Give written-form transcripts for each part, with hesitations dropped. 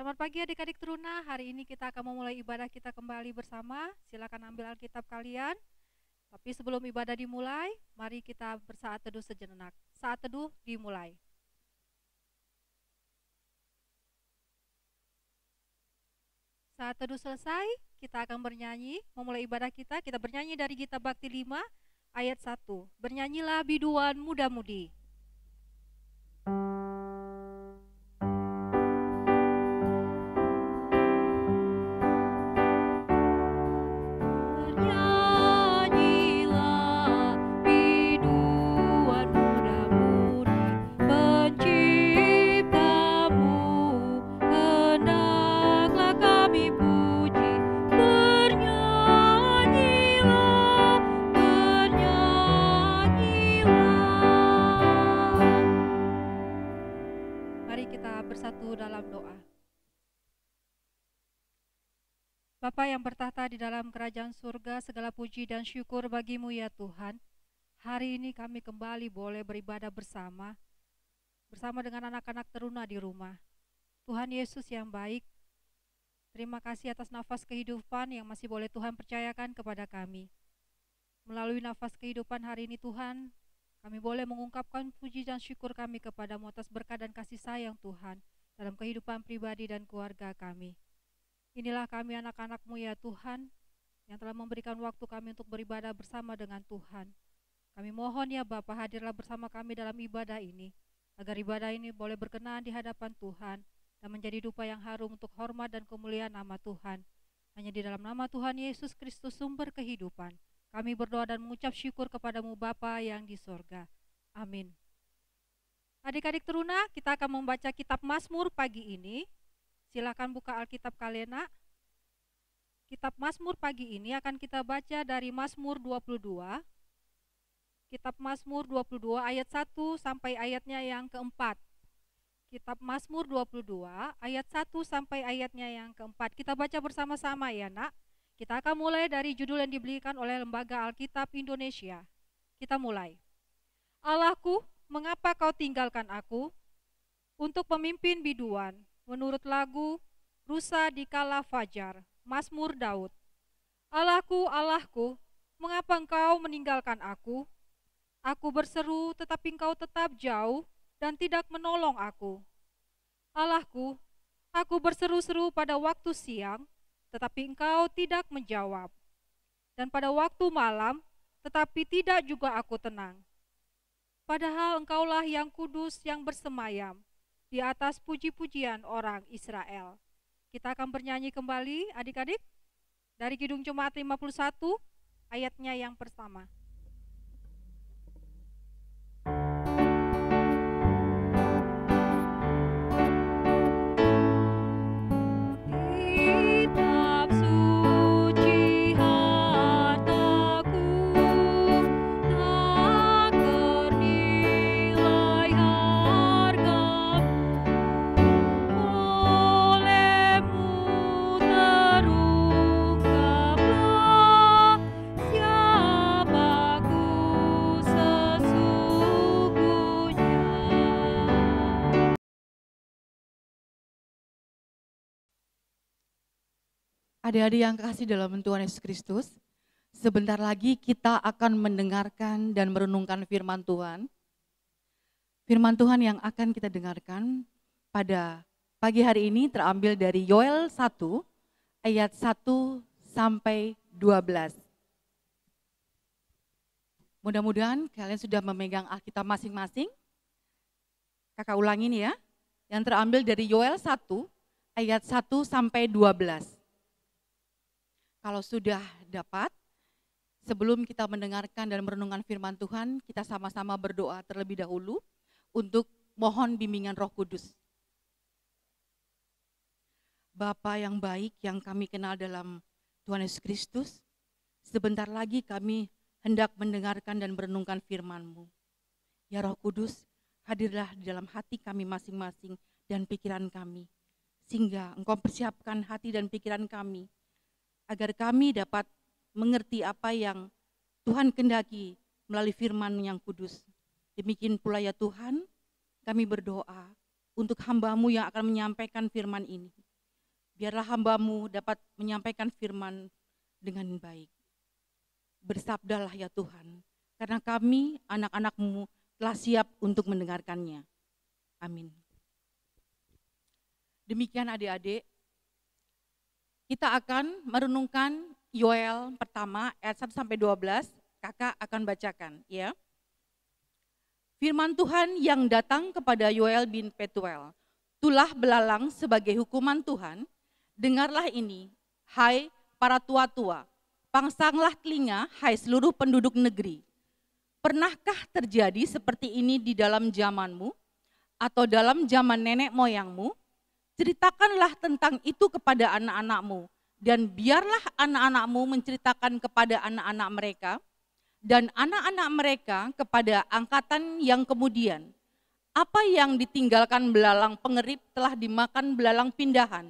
Selamat pagi adik-adik teruna, hari ini kita akan memulai ibadah kita kembali bersama. Silakan ambil Alkitab kalian. Tapi sebelum ibadah dimulai, mari kita bersaat teduh sejenak. Saat teduh dimulai. Saat teduh selesai, kita akan bernyanyi, memulai ibadah kita bernyanyi dari Gita Bakti 5 ayat 1. Bernyanyilah biduan muda-mudi. Dalam doa. Bapa yang bertahta di dalam kerajaan surga, segala puji dan syukur bagimu ya Tuhan. Hari ini kami kembali boleh beribadah bersama dengan anak-anak teruna di rumah. Tuhan Yesus yang baik, terima kasih atas nafas kehidupan yang masih boleh Tuhan percayakan kepada kami. Melalui nafas kehidupan hari ini Tuhan, kami boleh mengungkapkan puji dan syukur kami kepadamu atas berkat dan kasih sayang Tuhan dalam kehidupan pribadi dan keluarga kami. Inilah kami anak-anak-Mu ya Tuhan, yang telah memberikan waktu kami untuk beribadah bersama dengan Tuhan. Kami mohon ya Bapa, hadirlah bersama kami dalam ibadah ini, agar ibadah ini boleh berkenan di hadapan Tuhan, dan menjadi dupa yang harum untuk hormat dan kemuliaan nama Tuhan. Hanya di dalam nama Tuhan Yesus Kristus sumber kehidupan, kami berdoa dan mengucap syukur kepadamu Bapa yang di sorga. Amin. Adik-adik teruna, kita akan membaca kitab Mazmur pagi ini. Silakan buka Alkitab kalian, Nak. Kitab Mazmur pagi ini akan kita baca dari Mazmur 22. Kitab Mazmur 22 ayat 1 sampai ayatnya yang keempat. Kitab Mazmur 22 ayat 1 sampai ayatnya yang keempat. Kita baca bersama-sama ya, Nak. Kita akan mulai dari judul yang diberikan oleh Lembaga Alkitab Indonesia. Kita mulai. Allahku, mengapa kau tinggalkan aku? Untuk pemimpin biduan, menurut lagu Rusa di Kala Fajar, Mazmur Daud. Allahku, Allahku, mengapa engkau meninggalkan aku? Aku berseru tetapi engkau tetap jauh dan tidak menolong aku. Allahku, aku berseru-seru pada waktu siang, tetapi engkau tidak menjawab. Dan pada waktu malam, tetapi tidak juga aku tenang. Padahal engkaulah yang kudus yang bersemayam di atas puji-pujian orang Israel. Kita akan bernyanyi kembali adik-adik dari Kidung Jemaat 51 ayatnya yang pertama. Siapa Adik-adik yang kasih dalam Tuhan Yesus Kristus, sebentar lagi kita akan mendengarkan dan merenungkan firman Tuhan. Firman Tuhan yang akan kita dengarkan pada pagi hari ini terambil dari Yoel 1 ayat 1 sampai 12. Mudah-mudahan kalian sudah memegang Alkitab masing-masing. Kakak ulangi nih ya, yang terambil dari Yoel 1 ayat 1 sampai 12. Kalau sudah dapat, sebelum kita mendengarkan dan merenungkan firman Tuhan, kita sama-sama berdoa terlebih dahulu untuk mohon bimbingan Roh Kudus. Bapa yang baik yang kami kenal dalam Tuhan Yesus Kristus, sebentar lagi kami hendak mendengarkan dan merenungkan firman-Mu. Ya Roh Kudus, hadirlah di dalam hati kami masing-masing dan pikiran kami, sehingga Engkau persiapkan hati dan pikiran kami, agar kami dapat mengerti apa yang Tuhan kehendaki melalui firman yang kudus. Demikian pula ya Tuhan, kami berdoa untuk hamba-Mu yang akan menyampaikan firman ini. Biarlah hamba-Mu dapat menyampaikan firman dengan baik. Bersabdalah ya Tuhan, karena kami anak-anak-Mu telah siap untuk mendengarkannya. Amin. Demikian adik-adik, kita akan merenungkan Yoel pertama ayat 1 sampai 12, kakak akan bacakan ya. Firman Tuhan yang datang kepada Yoel bin Petuel, tulah belalang sebagai hukuman Tuhan, dengarlah ini, hai para tua-tua, pangsanglah telinga, hai seluruh penduduk negeri. Pernahkah terjadi seperti ini di dalam zamanmu, atau dalam zaman nenek moyangmu? Ceritakanlah tentang itu kepada anak-anakmu, dan biarlah anak-anakmu menceritakan kepada anak-anak mereka, dan anak-anak mereka kepada angkatan yang kemudian. Apa yang ditinggalkan belalang pengerip telah dimakan belalang pindahan.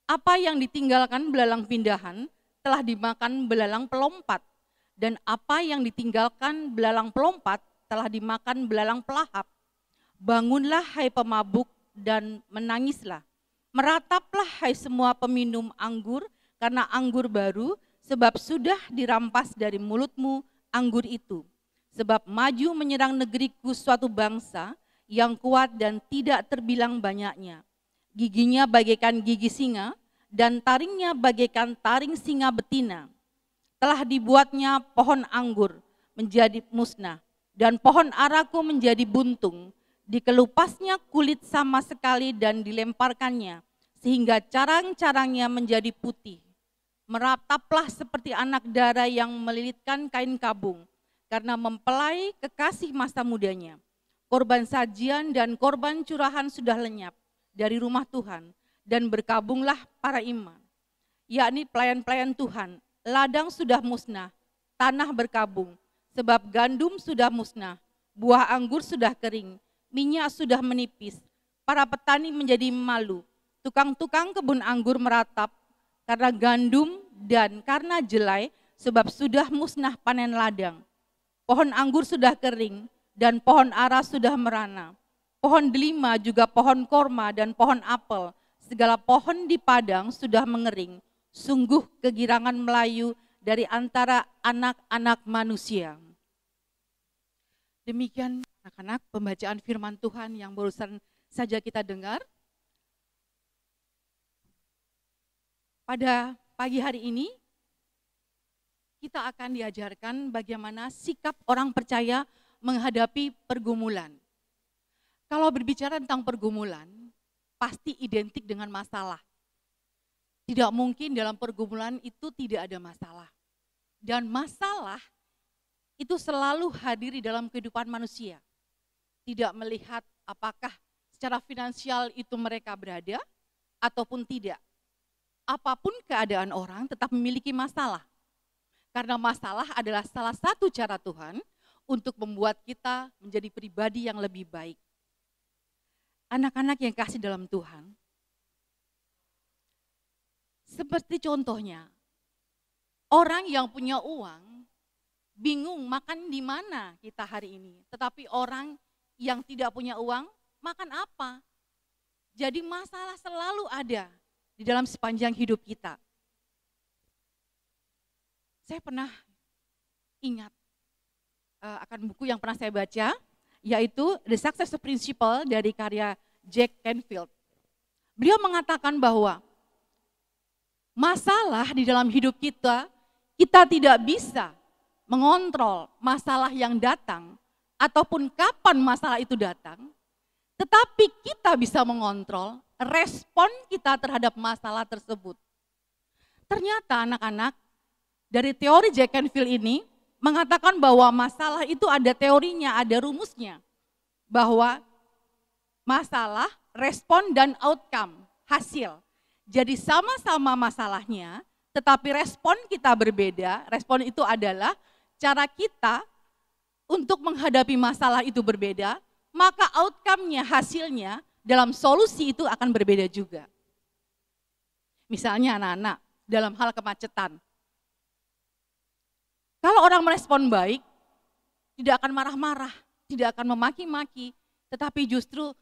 Apa yang ditinggalkan belalang pindahan telah dimakan belalang pelompat. Dan apa yang ditinggalkan belalang pelompat telah dimakan belalang pelahap. Bangunlah hai pemabuk dan menangislah. Merataplah hai semua peminum anggur karena anggur baru, sebab sudah dirampas dari mulutmu anggur itu. Sebab maju menyerang negeriku suatu bangsa yang kuat dan tidak terbilang banyaknya. Giginya bagaikan gigi singa dan taringnya bagaikan taring singa betina. Telah dibuatnya pohon anggur menjadi musnah dan pohon araku menjadi buntung. Dikelupasnya kulit sama sekali dan dilemparkannya sehingga carang-carangnya menjadi putih. Merataplah seperti anak dara yang melilitkan kain kabung karena mempelai kekasih masa mudanya. Korban sajian dan korban curahan sudah lenyap dari rumah Tuhan dan berkabunglah para imam, yakni pelayan-pelayan Tuhan. Ladang sudah musnah, tanah berkabung, sebab gandum sudah musnah, buah anggur sudah kering, minyak sudah menipis, para petani menjadi malu, tukang-tukang kebun anggur meratap karena gandum dan karena jelai, sebab sudah musnah panen ladang. Pohon anggur sudah kering dan pohon ara sudah merana. Pohon delima juga pohon korma dan pohon apel, segala pohon di padang sudah mengering. Sungguh kegirangan Melayu dari antara anak-anak manusia. Demikian anak-anak pembacaan firman Tuhan yang barusan saja kita dengar. Pada pagi hari ini, kita akan diajarkan bagaimana sikap orang percaya menghadapi pergumulan. Kalau berbicara tentang pergumulan, pasti identik dengan masalah. Tidak mungkin dalam pergumulan itu tidak ada masalah. Dan masalah itu selalu hadir di dalam kehidupan manusia. Tidak melihat apakah secara finansial itu mereka berada ataupun tidak. Apapun keadaan orang tetap memiliki masalah. Karena masalah adalah salah satu cara Tuhan untuk membuat kita menjadi pribadi yang lebih baik. Anak-anak yang kasih dalam Tuhan, seperti contohnya, orang yang punya uang bingung makan di mana kita hari ini. Tetapi orang yang tidak punya uang, makan apa? Jadi masalah selalu ada di dalam sepanjang hidup kita. Saya pernah ingat akan buku yang pernah saya baca, yaitu The Success Principle dari karya Jack Canfield. Beliau mengatakan bahwa masalah di dalam hidup kita tidak bisa mengontrol masalah yang datang ataupun kapan masalah itu datang, tetapi kita bisa mengontrol respon kita terhadap masalah tersebut. Ternyata anak-anak, dari teori Jack Canfield ini mengatakan bahwa masalah itu ada teorinya, ada rumusnya. Bahwa masalah, respon, dan outcome, hasil. Jadi sama-sama masalahnya, tetapi respon kita berbeda. Respon itu adalah cara kita untuk menghadapi masalah itu berbeda, maka outcome-nya, hasilnya dalam solusi itu akan berbeda juga. Misalnya anak-anak, dalam hal kemacetan. Kalau orang merespon baik, tidak akan marah-marah, tidak akan memaki-maki, tetapi justru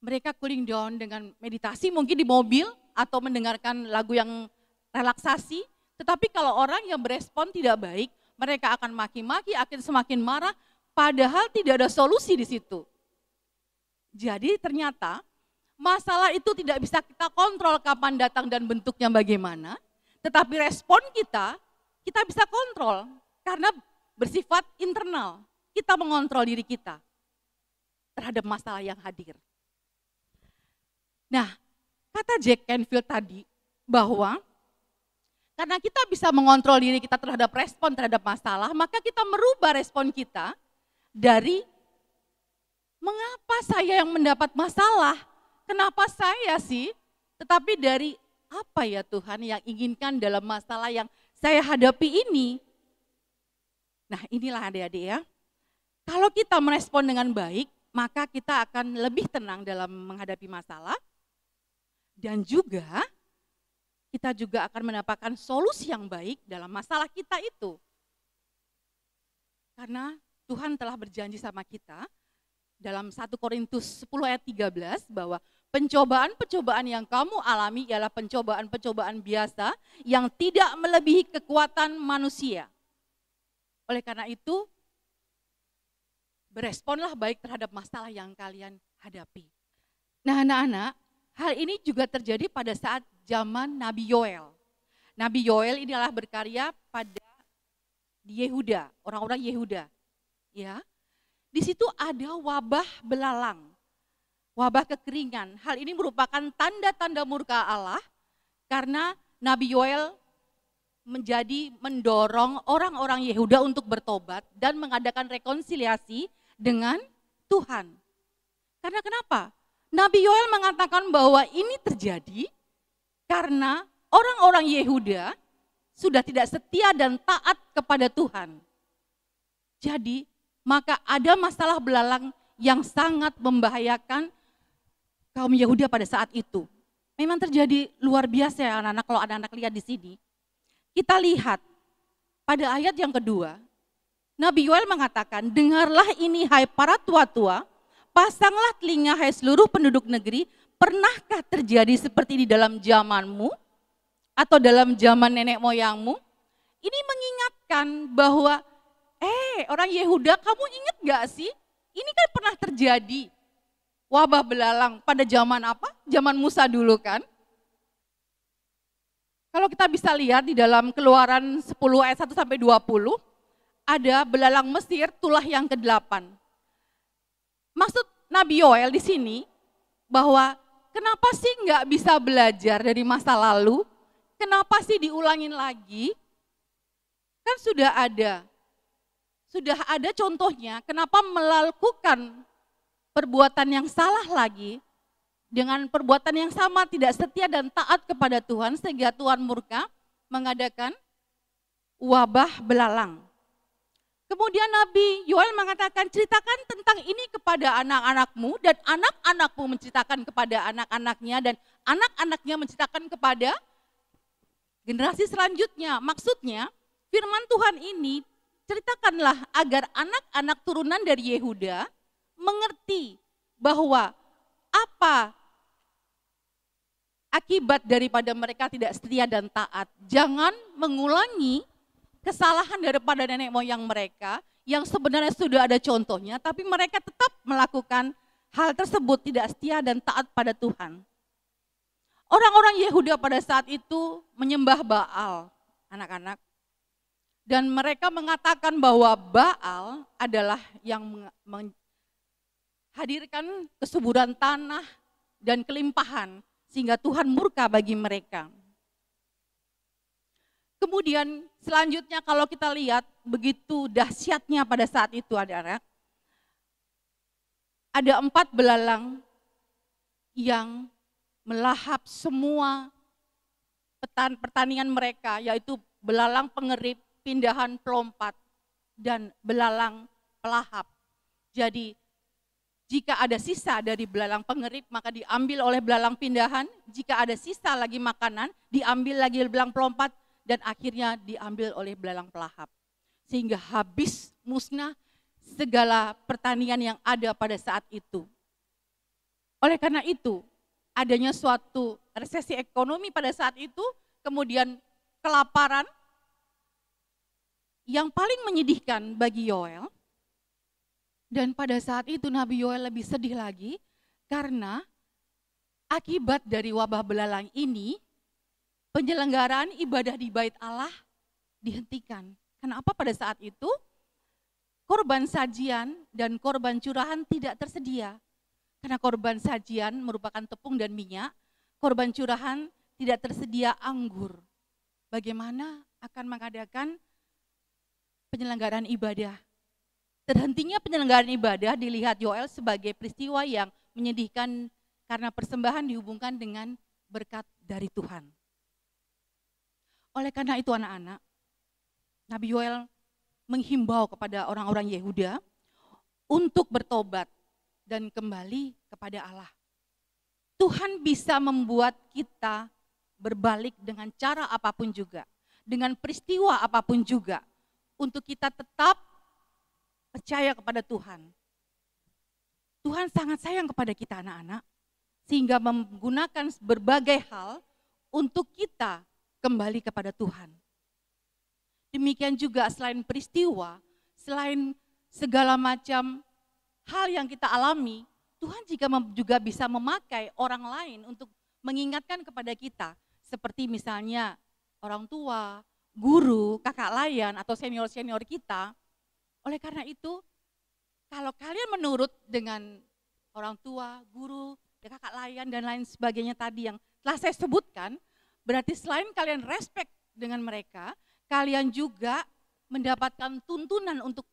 mereka cooling down dengan meditasi mungkin di mobil atau mendengarkan lagu yang relaksasi. Tetapi kalau orang yang berespon tidak baik, mereka akan maki-maki, akan semakin marah, padahal tidak ada solusi di situ. Jadi ternyata masalah itu tidak bisa kita kontrol kapan datang dan bentuknya bagaimana, tetapi respon kita bisa kontrol karena bersifat internal. Kita mengontrol diri kita terhadap masalah yang hadir. Nah, kata Jack Canfield tadi bahwa karena kita bisa mengontrol diri kita terhadap respon terhadap masalah, maka kita merubah respon kita dari mengapa saya yang mendapat masalah, kenapa saya sih, tetapi dari apa ya Tuhan yang inginkan dalam masalah yang saya hadapi ini. Nah inilah adik-adik ya, kalau kita merespon dengan baik, maka kita akan lebih tenang dalam menghadapi masalah, dan juga kita juga akan mendapatkan solusi yang baik dalam masalah kita itu. Karena Tuhan telah berjanji sama kita dalam 1 Korintus 10 ayat 13 bahwa pencobaan-pencobaan yang kamu alami ialah pencobaan-pencobaan biasa yang tidak melebihi kekuatan manusia. Oleh karena itu, beresponlah baik terhadap masalah yang kalian hadapi. Nah anak-anak, hal ini juga terjadi pada saat zaman Nabi Yoel. Nabi Yoel ini adalah berkarya pada Yehuda, orang-orang Yehuda. Ya, di situ ada wabah belalang, wabah kekeringan. Hal ini merupakan tanda-tanda murka Allah karena Nabi Yoel mendorong orang-orang Yehuda untuk bertobat dan mengadakan rekonsiliasi dengan Tuhan. Karena kenapa? Nabi Yoel mengatakan bahwa ini terjadi karena orang-orang Yehuda sudah tidak setia dan taat kepada Tuhan. Jadi, maka ada masalah belalang yang sangat membahayakan kaum Yehuda pada saat itu. Memang terjadi luar biasa ya anak-anak, kalau anak-anak lihat di sini. Kita lihat pada ayat yang kedua, Nabi Yoel mengatakan, dengarlah ini hai para tua-tua, pasanglah telinga hai seluruh penduduk negeri, pernahkah terjadi seperti di dalam zamanmu atau dalam zaman nenek moyangmu? Ini mengingatkan bahwa orang Yehuda, kamu ingat gak sih? Ini kan pernah terjadi wabah belalang pada zaman apa? Zaman Musa dulu kan? Kalau kita bisa lihat di dalam Keluaran 10 ayat 1 sampai 20, ada belalang Mesir tulah yang ke-8. Maksud Nabi Yoel di sini bahwa kenapa sih nggak bisa belajar dari masa lalu? Kenapa sih diulangin lagi? Kan sudah ada contohnya, kenapa melakukan perbuatan yang salah lagi dengan perbuatan yang sama, tidak setia dan taat kepada Tuhan sehingga Tuhan murka mengadakan wabah belalang. Kemudian Nabi Yoel mengatakan, ceritakan tentang ini kepada anak-anakmu dan anak-anakmu menceritakan kepada anak-anaknya dan anak-anaknya menceritakan kepada generasi selanjutnya. Maksudnya firman Tuhan ini ceritakanlah agar anak-anak turunan dari Yehuda mengerti bahwa apa akibat daripada mereka tidak setia dan taat. Jangan mengulangi kesalahan daripada nenek moyang mereka yang sebenarnya sudah ada contohnya, tapi mereka tetap melakukan hal tersebut, tidak setia dan taat pada Tuhan. Orang-orang Yehuda pada saat itu menyembah Baal, anak-anak. Dan mereka mengatakan bahwa Baal adalah yang menghadirkan kesuburan tanah dan kelimpahan, sehingga Tuhan murka bagi mereka. Kemudian selanjutnya kalau kita lihat begitu dahsyatnya pada saat itu ada 4 belalang yang melahap semua pertanian mereka, yaitu belalang pengerip, pindahan pelompat, dan belalang pelahap. Jadi jika ada sisa dari belalang pengerip maka diambil oleh belalang pindahan, jika ada sisa lagi makanan diambil lagi belalang pelompat, dan akhirnya diambil oleh belalang pelahap. Sehingga habis musnah segala pertanian yang ada pada saat itu. Oleh karena itu, adanya suatu resesi ekonomi pada saat itu, kemudian kelaparan, yang paling menyedihkan bagi Yoel. Dan pada saat itu Nabi Yoel lebih sedih lagi, karena akibat dari wabah belalang ini, penyelenggaraan ibadah di Bait Allah dihentikan. Kenapa pada saat itu? Korban sajian dan korban curahan tidak tersedia. Karena korban sajian merupakan tepung dan minyak, korban curahan tidak tersedia anggur. Bagaimana akan mengadakan penyelenggaraan ibadah? Terhentinya penyelenggaraan ibadah dilihat Yoel sebagai peristiwa yang menyedihkan karena persembahan dihubungkan dengan berkat dari Tuhan. Oleh karena itu anak-anak, Nabi Yoel menghimbau kepada orang-orang Yehuda untuk bertobat dan kembali kepada Allah. Tuhan bisa membuat kita berbalik dengan cara apapun juga, dengan peristiwa apapun juga, untuk kita tetap percaya kepada Tuhan. Tuhan sangat sayang kepada kita anak-anak, sehingga menggunakan berbagai hal untuk kita kembali kepada Tuhan. Demikian juga selain peristiwa, selain segala macam hal yang kita alami, Tuhan juga bisa memakai orang lain untuk mengingatkan kepada kita. Seperti misalnya orang tua, guru, kakak layan, atau senior-senior kita. Oleh karena itu, kalau kalian menurut dengan orang tua, guru, kakak layan, dan lain sebagainya tadi yang telah saya sebutkan, berarti selain kalian respect dengan mereka, kalian juga mendapatkan tuntunan untuk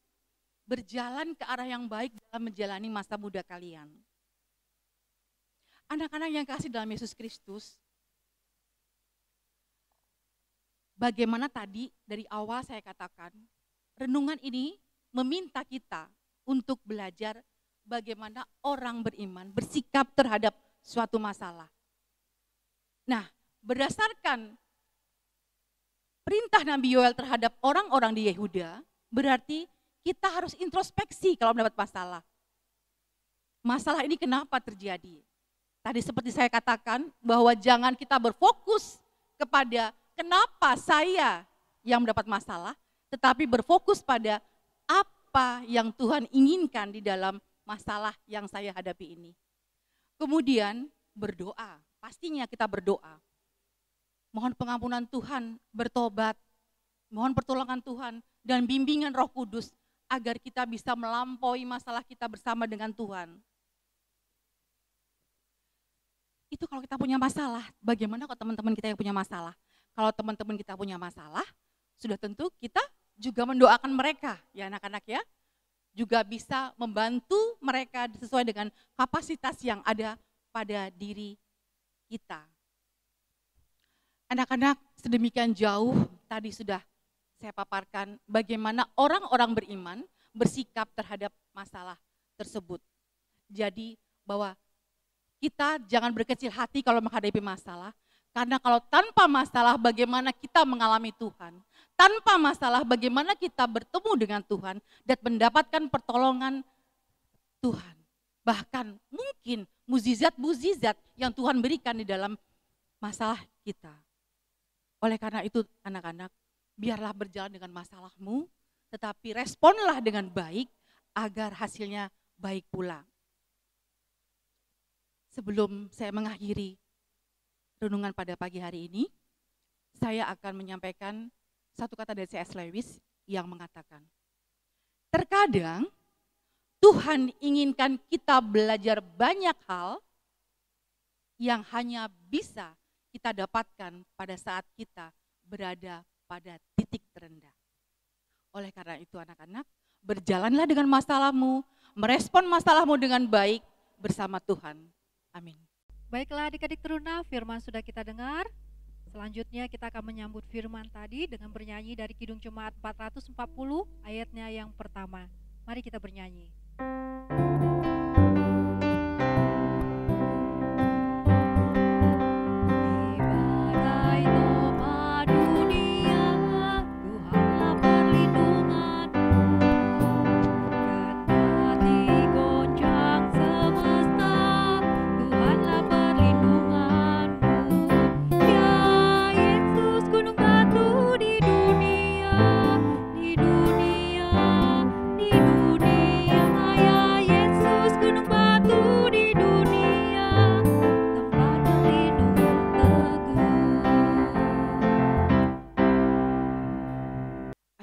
berjalan ke arah yang baik dalam menjalani masa muda kalian. Anak-anak yang kasih dalam Yesus Kristus, bagaimana tadi dari awal saya katakan, renungan ini meminta kita untuk belajar bagaimana orang beriman bersikap terhadap suatu masalah. Nah, berdasarkan perintah Nabi Yoel terhadap orang-orang di Yehuda, berarti kita harus introspeksi kalau mendapat masalah. Masalah ini kenapa terjadi? Tadi seperti saya katakan bahwa jangan kita berfokus kepada kenapa saya yang mendapat masalah, tetapi berfokus pada apa yang Tuhan inginkan di dalam masalah yang saya hadapi ini. Kemudian berdoa, pastinya kita berdoa. Mohon pengampunan Tuhan, bertobat, mohon pertolongan Tuhan dan bimbingan Roh Kudus agar kita bisa melampaui masalah kita bersama dengan Tuhan. Itu kalau kita punya masalah. Bagaimana kalau teman-teman kita yang punya masalah? Kalau teman-teman kita punya masalah, sudah tentu kita juga mendoakan mereka, ya anak-anak ya. Juga bisa membantu mereka sesuai dengan kapasitas yang ada pada diri kita. Anak-anak, sedemikian jauh tadi sudah saya paparkan bagaimana orang-orang beriman bersikap terhadap masalah tersebut. Jadi bahwa kita jangan berkecil hati kalau menghadapi masalah, karena kalau tanpa masalah bagaimana kita mengalami Tuhan, tanpa masalah bagaimana kita bertemu dengan Tuhan dan mendapatkan pertolongan Tuhan. Bahkan mungkin mukjizat-mukjizat yang Tuhan berikan di dalam masalah kita. Oleh karena itu anak-anak, biarlah berjalan dengan masalahmu, tetapi responlah dengan baik agar hasilnya baik pula. Sebelum saya mengakhiri renungan pada pagi hari ini, saya akan menyampaikan satu kata dari C.S. Lewis yang mengatakan, terkadang Tuhan inginkan kita belajar banyak hal yang hanya bisa kita dapatkan pada saat kita berada pada titik terendah. Oleh karena itu anak-anak, berjalanlah dengan masalahmu, merespon masalahmu dengan baik bersama Tuhan. Amin. Baiklah adik-adik teruna, firman sudah kita dengar. Selanjutnya kita akan menyambut firman tadi dengan bernyanyi dari Kidung Jemaat 440 ayatnya yang pertama. Mari kita bernyanyi.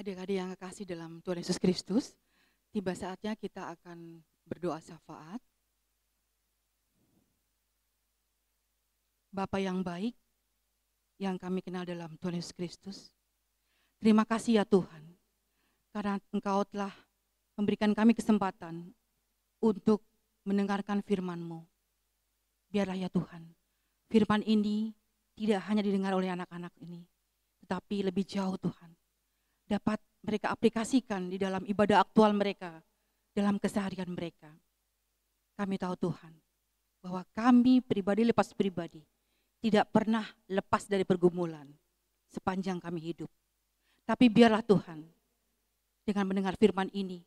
Adik-adik yang kekasih dalam Tuhan Yesus Kristus, tiba saatnya kita akan berdoa syafaat. Bapa yang baik, yang kami kenal dalam Tuhan Yesus Kristus, terima kasih ya Tuhan, karena Engkau telah memberikan kami kesempatan untuk mendengarkan firman-Mu. Biarlah ya Tuhan, firman ini tidak hanya didengar oleh anak-anak ini, tetapi lebih jauh Tuhan, dapat mereka aplikasikan di dalam ibadah aktual mereka, dalam keseharian mereka. Kami tahu Tuhan, bahwa kami pribadi lepas pribadi, tidak pernah lepas dari pergumulan sepanjang kami hidup. Tapi biarlah Tuhan, dengan mendengar firman ini,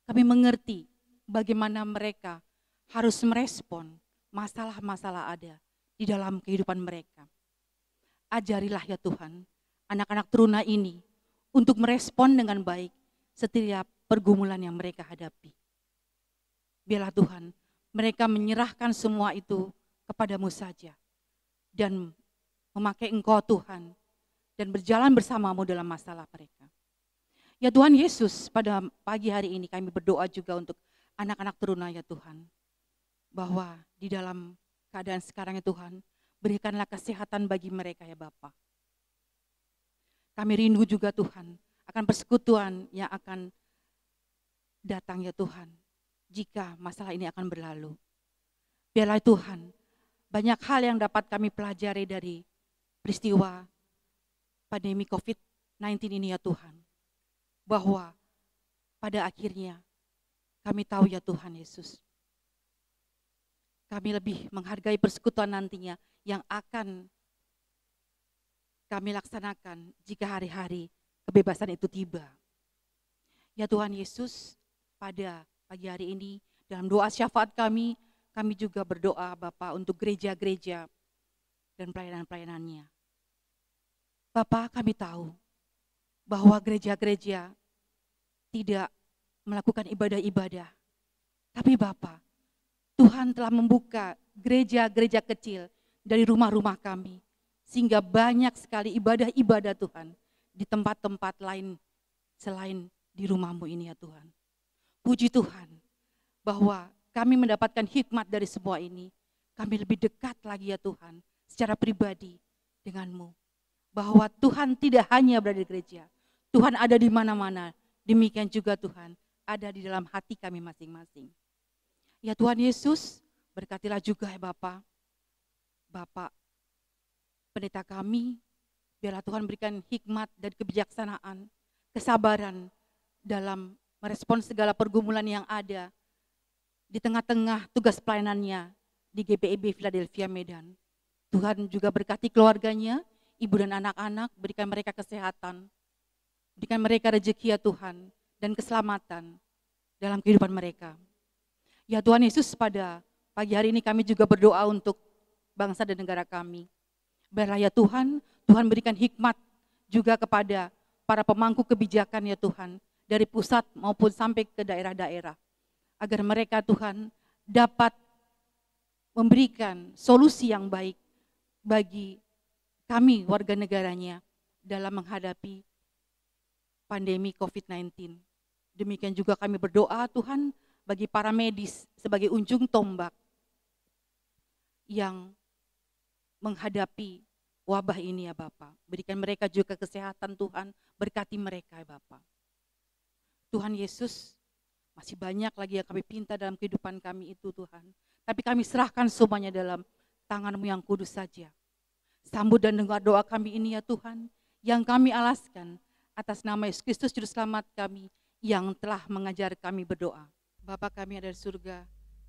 kami mengerti bagaimana mereka harus merespon masalah-masalah ada di dalam kehidupan mereka. Ajarilah ya Tuhan, anak-anak teruna ini, untuk merespon dengan baik setiap pergumulan yang mereka hadapi. Biarlah Tuhan, mereka menyerahkan semua itu kepadamu saja, dan memakai Engkau Tuhan, dan berjalan bersamamu dalam masalah mereka. Ya Tuhan Yesus, pada pagi hari ini kami berdoa juga untuk anak-anak teruna ya Tuhan, bahwa di dalam keadaan sekarang ya Tuhan, berikanlah kesehatan bagi mereka ya Bapa. Kami rindu juga Tuhan akan persekutuan yang akan datang ya Tuhan, jika masalah ini akan berlalu. Biarlah Tuhan, banyak hal yang dapat kami pelajari dari peristiwa pandemi COVID-19 ini ya Tuhan, bahwa pada akhirnya kami tahu ya Tuhan Yesus, kami lebih menghargai persekutuan nantinya yang akan kami laksanakan jika hari-hari kebebasan itu tiba. Ya Tuhan Yesus, pada pagi hari ini dalam doa syafaat kami juga berdoa Bapa untuk gereja-gereja dan pelayanan-pelayanannya. Bapa, kami tahu bahwa gereja-gereja tidak melakukan ibadah-ibadah. Tapi Bapa, Tuhan telah membuka gereja-gereja kecil dari rumah-rumah kami, sehingga banyak sekali ibadah-ibadah Tuhan di tempat-tempat lain selain di rumah-Mu ini ya Tuhan. Puji Tuhan bahwa kami mendapatkan hikmat dari semua ini. Kami lebih dekat lagi ya Tuhan secara pribadi dengan-Mu. Bahwa Tuhan tidak hanya berada di gereja, Tuhan ada di mana-mana. Demikian juga Tuhan ada di dalam hati kami masing-masing. Ya Tuhan Yesus, berkatilah juga ya Bapak pendeta kami, biarlah Tuhan berikan hikmat dan kebijaksanaan, kesabaran dalam merespon segala pergumulan yang ada di tengah-tengah tugas pelayanannya di GPIB Philadelphia Medan. Tuhan juga berkati keluarganya, ibu dan anak-anak, berikan mereka kesehatan, berikan mereka rezeki ya Tuhan, dan keselamatan dalam kehidupan mereka. Ya Tuhan Yesus, pada pagi hari ini kami juga berdoa untuk bangsa dan negara kami. Biarlah ya Tuhan, Tuhan berikan hikmat juga kepada para pemangku kebijakan ya Tuhan, dari pusat maupun sampai ke daerah-daerah. Agar mereka Tuhan dapat memberikan solusi yang baik bagi kami warga negaranya dalam menghadapi pandemi COVID-19. Demikian juga kami berdoa Tuhan bagi para medis sebagai ujung tombak yang menghadapi wabah ini ya Bapa. Berikan mereka juga kesehatan Tuhan, berkati mereka ya Bapa. Tuhan Yesus, masih banyak lagi yang kami pinta dalam kehidupan kami itu Tuhan. Tapi kami serahkan semuanya dalam tangan-Mu yang kudus saja. Sambut dan dengar doa kami ini ya Tuhan, yang kami alaskan atas nama Yesus Kristus Juru Selamat kami, yang telah mengajar kami berdoa. Bapa kami ada di surga,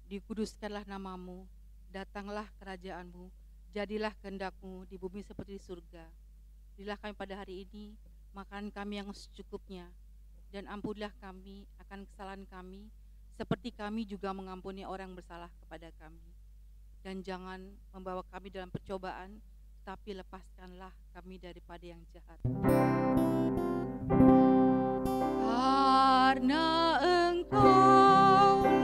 dikuduskanlah nama-Mu, datanglah kerajaan-Mu, jadilah kehendak-Mu di bumi seperti di surga. Berilah kami pada hari ini makan kami yang secukupnya, dan ampunilah kami akan kesalahan kami, seperti kami juga mengampuni orang yang bersalah kepada kami. Dan jangan membawa kami dalam percobaan, tapi lepaskanlah kami daripada yang jahat. Karena Engkaulah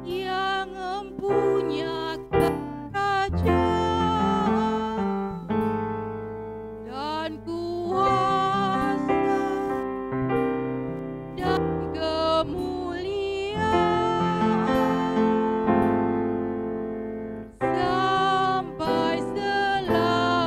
yang mempunyai kerajaan dan kuasa dan kemuliaan sampai selama-lamanya.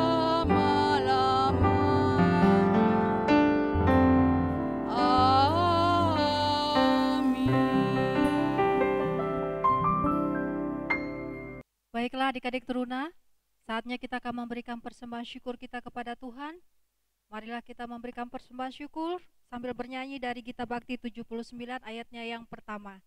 Baiklah adik-adik teruna, saatnya kita akan memberikan persembahan syukur kita kepada Tuhan. Marilah kita memberikan persembahan syukur sambil bernyanyi dari Gita Bakti 79 ayatnya yang pertama.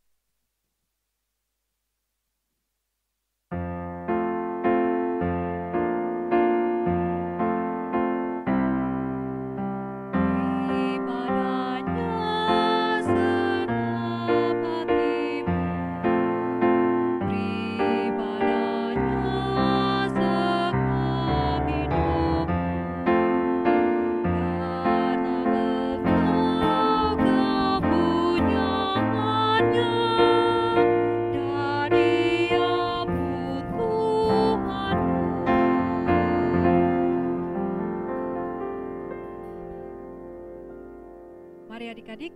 Mari adik-adik,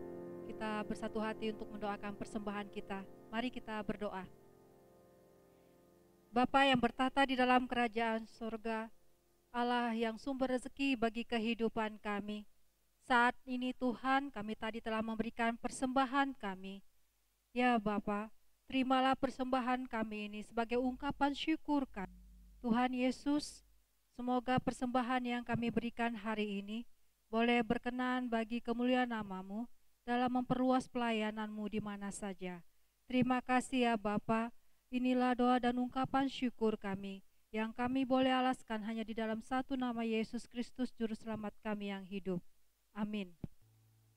kita bersatu hati untuk mendoakan persembahan kita. Mari kita berdoa. Bapa yang bertata di dalam kerajaan surga, Allah yang sumber rezeki bagi kehidupan kami. Saat ini Tuhan, kami tadi telah memberikan persembahan kami. Ya Bapa, terimalah persembahan kami ini sebagai ungkapan syukur kami. Tuhan Yesus, semoga persembahan yang kami berikan hari ini boleh berkenan bagi kemuliaan nama-Mu dalam memperluas pelayanan-Mu di mana saja. Terima kasih ya Bapa, inilah doa dan ungkapan syukur kami, yang kami boleh alaskan hanya di dalam satu nama Yesus Kristus Juru Selamat kami yang hidup. Amin.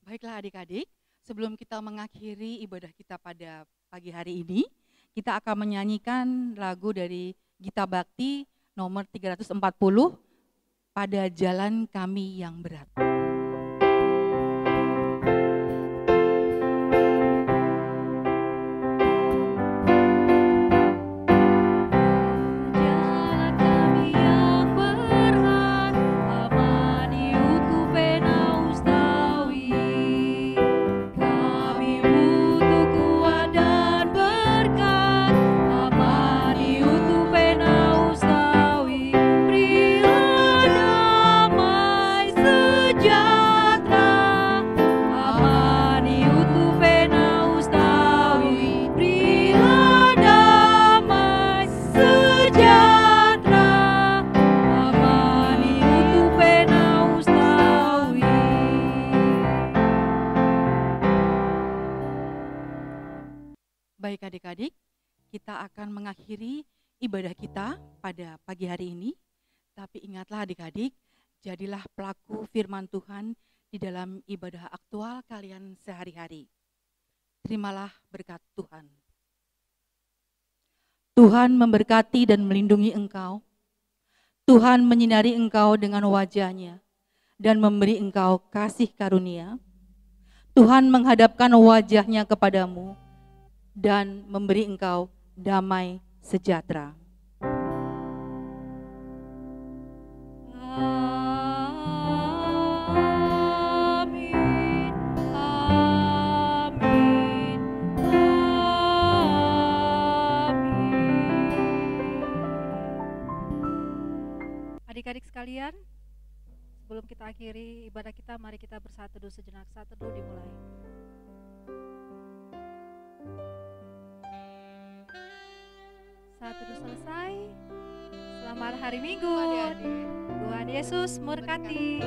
Baiklah adik-adik, sebelum kita mengakhiri ibadah kita pada pagi hari ini, kita akan menyanyikan lagu dari Gita Bakti nomor 340, Pada Jalan Kami Yang Berat. Baik adik-adik, kita akan mengakhiri ibadah kita pada pagi hari ini. Tapi ingatlah adik-adik, jadilah pelaku firman Tuhan di dalam ibadah aktual kalian sehari-hari. Terimalah berkat Tuhan. Tuhan memberkati dan melindungi engkau. Tuhan menyinari engkau dengan wajah-Nya dan memberi engkau kasih karunia. Tuhan menghadapkan wajahnya kepadamu dan memberi engkau damai sejahtera. Amin, amin, amin. Adik-adik sekalian, sebelum kita akhiri ibadah kita, mari kita bersatu teduh sejenak. Saat teduh dimulai. Saat teduh selesai. Selamat hari Minggu. Tuhan Yesus memberkati.